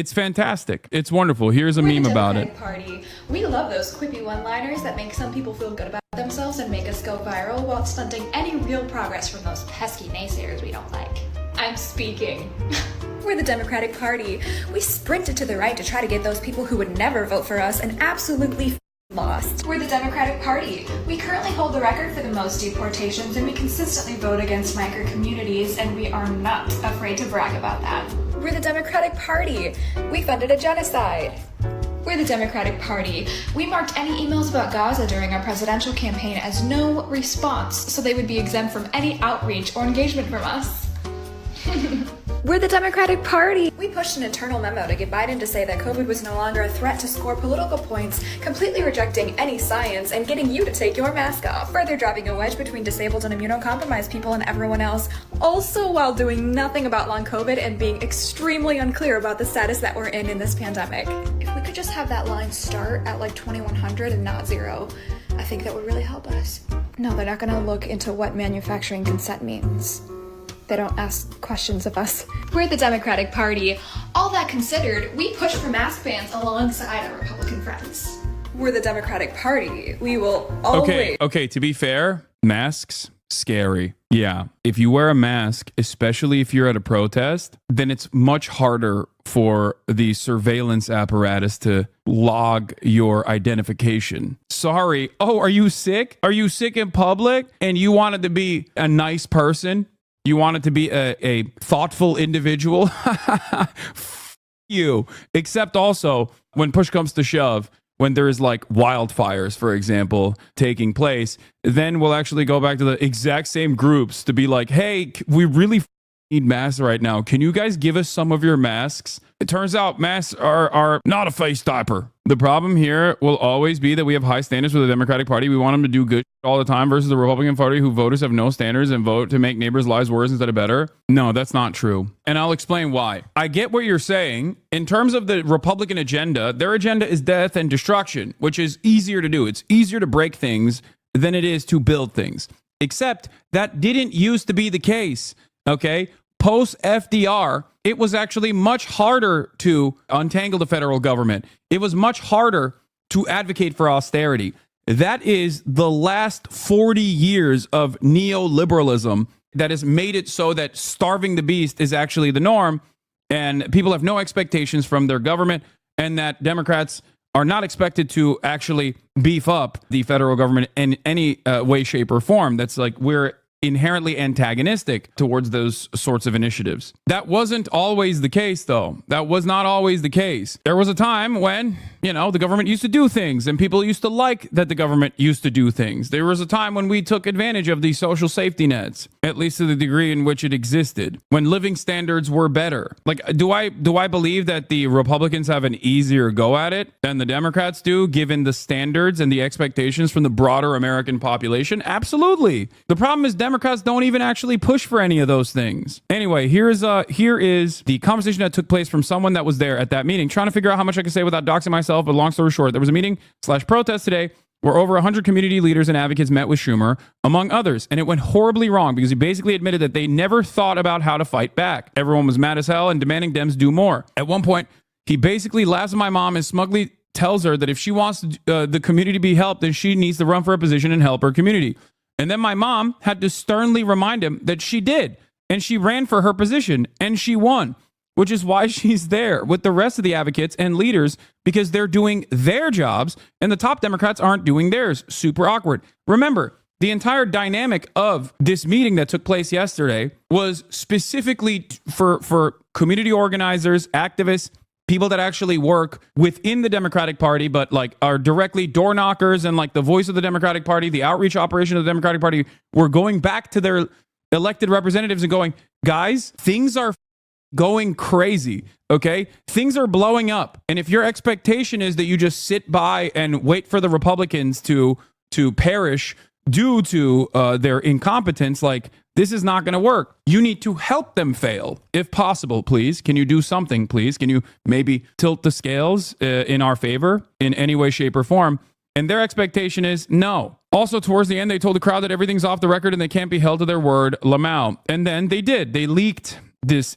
It's fantastic. It's wonderful. Here's a meme about it. Party. We love those quippy one-liners that make some people feel good about themselves and make us go viral while stunting any real progress from those pesky naysayers we don't like. I'm speaking. We're the Democratic Party. We sprinted to the right to try to get those people who would never vote for us and absolutely lost. We're the Democratic Party. We currently hold the record for the most deportations, and we consistently vote against migrant communities, and we are not afraid to brag about that. We're the Democratic Party. We funded a genocide. We're the Democratic Party. We marked any emails about Gaza during our presidential campaign as no response, so they would be exempt from any outreach or engagement from us. We're the Democratic Party. We pushed an internal memo to get Biden to say that COVID was no longer a threat to score political points, completely rejecting any science and getting you to take your mask off, further driving a wedge between disabled and immunocompromised people and everyone else, also while doing nothing about long COVID and being extremely unclear about the status that we're in this pandemic. If we could just have that line start at like 2100 and not 0, I think that would really help us. No, they're not gonna look into what manufacturing consent means. They don't ask questions of us. We're the Democratic Party. All that considered, we push for mask bans alongside our Republican friends. We're the Democratic Party. We will always... Okay, to be fair, masks, scary. Yeah, if you wear a mask, especially if you're at a protest, then it's much harder for the surveillance apparatus to log your identification. Sorry. Oh, are you sick? Are you sick in public and you wanted to be a nice person? You wanted to be a thoughtful individual? You. Except also, when push comes to shove, when there is like wildfires, for example, taking place, then we'll actually go back to the exact same groups to be like, hey, we really need masks right now. Can you guys give us some of your masks? It turns out masks are not a face diaper. The problem here will always be that we have high standards for the Democratic Party. We want them to do good all the time versus the Republican Party, who voters have no standards and vote to make neighbors' lives worse instead of better. No, that's not true. And I'll explain why. I get what you're saying. In terms of the Republican agenda, their agenda is death and destruction, which is easier to do. It's easier to break things than it is to build things. Except that didn't used to be the case. Okay? Post FDR, it was actually much harder to untangle the federal government. It was much harder to advocate for austerity. That is the last 40 years of neoliberalism that has made it so that starving the beast is actually the norm, and people have no expectations from their government, and that Democrats are not expected to actually beef up the federal government in any way, shape, or form. That's like we're inherently antagonistic towards those sorts of initiatives. That wasn't always the case, though. That was not always the case. There was a time when, the government used to do things and people used to like that the government used to do things. There was a time when we took advantage of the social safety nets, at least to the degree in which it existed, when living standards were better. Like, do I believe that the Republicans have an easier go at it than the Democrats do, given the standards and the expectations from the broader American population? Absolutely. The problem is Democrats don't even actually push for any of those things. Anyway, here is the conversation that took place from someone that was there at that meeting, trying to figure out how much I can say without doxing myself. But long story short, there was a meeting/protest today where over 100 community leaders and advocates met with Schumer, among others. And it went horribly wrong because he basically admitted that they never thought about how to fight back. Everyone was mad as hell and demanding Dems do more. At one point, he basically laughs at my mom and smugly tells her that if she wants the community to be helped, then she needs to run for a position and help her community. And then my mom had to sternly remind him that she did. And she ran for her position and she won, which is why she's there with the rest of the advocates and leaders, because they're doing their jobs and the top Democrats aren't doing theirs. Super awkward. Remember, the entire dynamic of this meeting that took place yesterday was specifically for community organizers, activists, people that actually work within the Democratic Party, but like are directly door knockers and like the voice of the Democratic Party, the outreach operation of the Democratic Party, were going back to their elected representatives and going, guys, things are going crazy. Okay. Things are blowing up. And if your expectation is that you just sit by and wait for the Republicans to perish due to their incompetence, like, this is not going to work. You need to help them fail. If possible, please. Can you do something, please? Can you maybe tilt the scales in our favor in any way, shape, or form? And their expectation is no. Also, towards the end, they told the crowd that everything's off the record and they can't be held to their word, Lamau. And then they did. They leaked this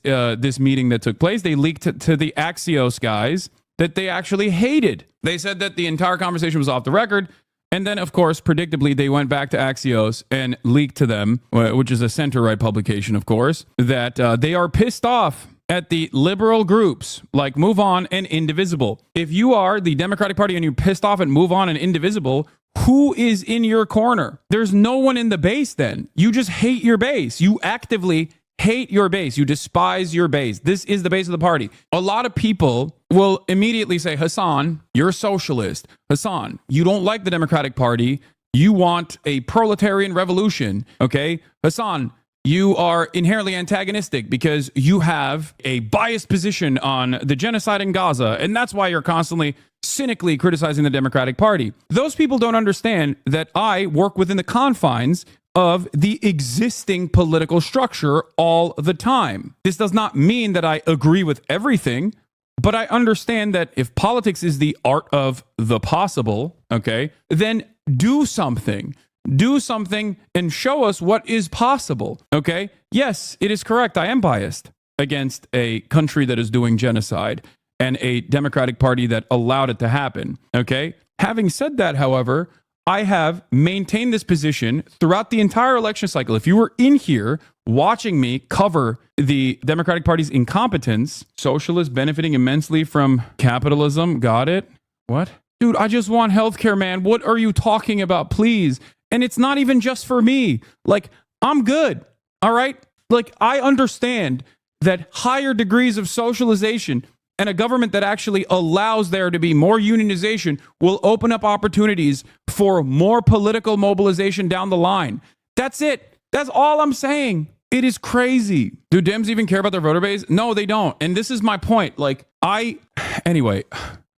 meeting that took place. They leaked to the Axios guys that they actually hated. They said that the entire conversation was off the record. And then, of course, predictably, they went back to Axios and leaked to them, which is a center-right publication, of course, that they are pissed off at the liberal groups like Move On and Indivisible. If you are the Democratic Party and you're pissed off at Move On and Indivisible, who is in your corner? There's no one in the base then. You just hate your base. You actively hate your base. You despise your base. This is the base of the party. A lot of people will immediately say, Hassan, you're a socialist. Hassan, you don't like the Democratic Party. You want a proletarian revolution. Okay? Hassan, you are inherently antagonistic because you have a biased position on the genocide in Gaza, and that's why you're constantly cynically criticizing the Democratic Party. Those people don't understand that I work within the confines of the existing political structure all the time. This does not mean that I agree with everything, but I understand that if politics is the art of the possible, okay, then do something. Do something and show us what is possible, okay? Yes, it is correct. I am biased against a country that is doing genocide and a Democratic Party that allowed it to happen, okay? Having said that, however, I have maintained this position throughout the entire election cycle. If you were in here watching me cover the Democratic Party's incompetence, socialists benefiting immensely from capitalism, got it? What? Dude, I just want healthcare, man. What are you talking about, please? And it's not even just for me. Like, I'm good, all right? Like, I understand that higher degrees of socialization and a government that actually allows there to be more unionization will open up opportunities for more political mobilization down the line. That's it. That's all I'm saying. It is crazy. Do Dems even care about their voter base? No, they don't. And this is my point. Like, anyway,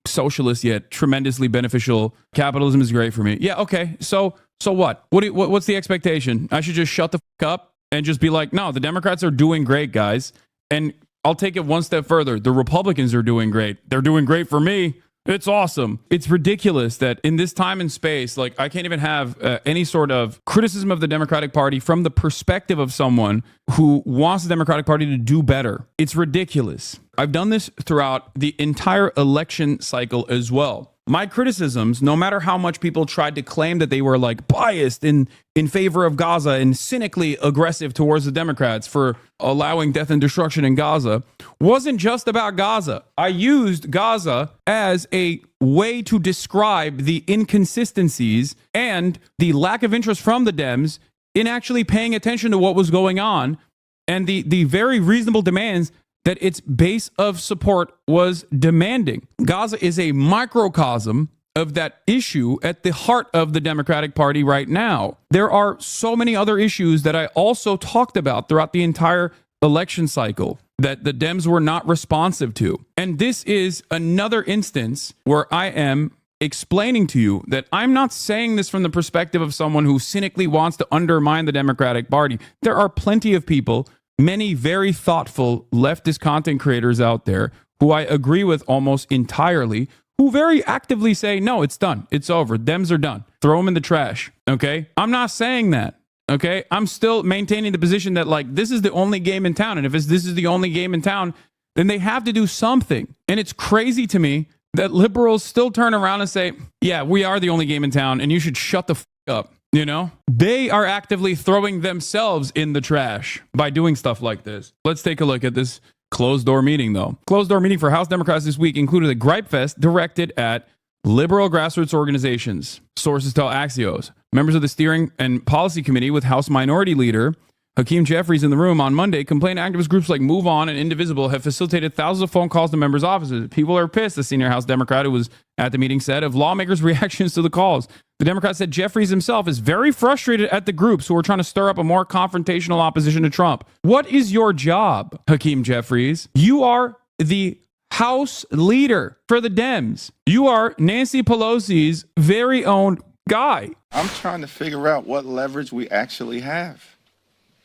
socialist yet tremendously beneficial. Capitalism is great for me. Yeah, okay. So what? What's the expectation? I should just shut the fuck up and just be like, no, the Democrats are doing great, guys. And I'll take it one step further. The Republicans are doing great. They're doing great for me. It's awesome. It's ridiculous that in this time and space, like, I can't even have any sort of criticism of the Democratic Party from the perspective of someone who wants the Democratic Party to do better. It's ridiculous. I've done this throughout the entire election cycle as well. My criticisms, no matter how much people tried to claim that they were like biased in favor of Gaza and cynically aggressive towards the Democrats for allowing death and destruction in Gaza, wasn't just about Gaza. I used Gaza as a way to describe the inconsistencies and the lack of interest from the Dems in actually paying attention to what was going on and the very reasonable demands that its base of support was demanding. Gaza is a microcosm of that issue at the heart of the Democratic Party right now. There are so many other issues that I also talked about throughout the entire election cycle that the Dems were not responsive to. And this is another instance where I am explaining to you that I'm not saying this from the perspective of someone who cynically wants to undermine the Democratic Party. There are plenty of people, many very thoughtful leftist content creators out there who I agree with almost entirely, who very actively say, no, it's done. It's over. Dems are done. Throw them in the trash. Okay? I'm not saying that. Okay? I'm still maintaining the position that, like, this is the only game in town. And if this is the only game in town, then they have to do something. And it's crazy to me that liberals still turn around and say, yeah, we are the only game in town and you should shut the f up. You know, they are actively throwing themselves in the trash by doing stuff like this. Let's take a look at this closed door meeting, though. Closed door meeting for House Democrats this week included a gripe fest directed at liberal grassroots organizations. Sources tell Axios. Members of the steering and policy committee with House Minority Leader Hakeem Jeffries in the room on Monday complained activist groups like Move On and Indivisible have facilitated thousands of phone calls to members' offices. People are pissed, the senior House Democrat who was at the meeting said, of lawmakers' reactions to the calls. The Democrat said Jeffries himself is very frustrated at the groups who are trying to stir up a more confrontational opposition to Trump. What is your job, Hakeem Jeffries? You are the House leader for the Dems. You are Nancy Pelosi's very own guy. I'm trying to figure out what leverage we actually have.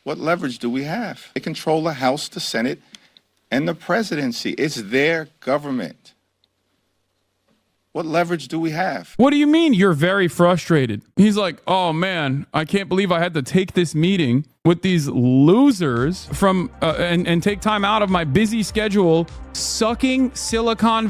What leverage do we have? They control the House, the Senate, and the presidency. It's their government. What leverage do we have? What do you mean you're very frustrated? He's like, oh man, I can't believe I had to take this meeting with these losers from and take time out of my busy schedule sucking Silicon Valley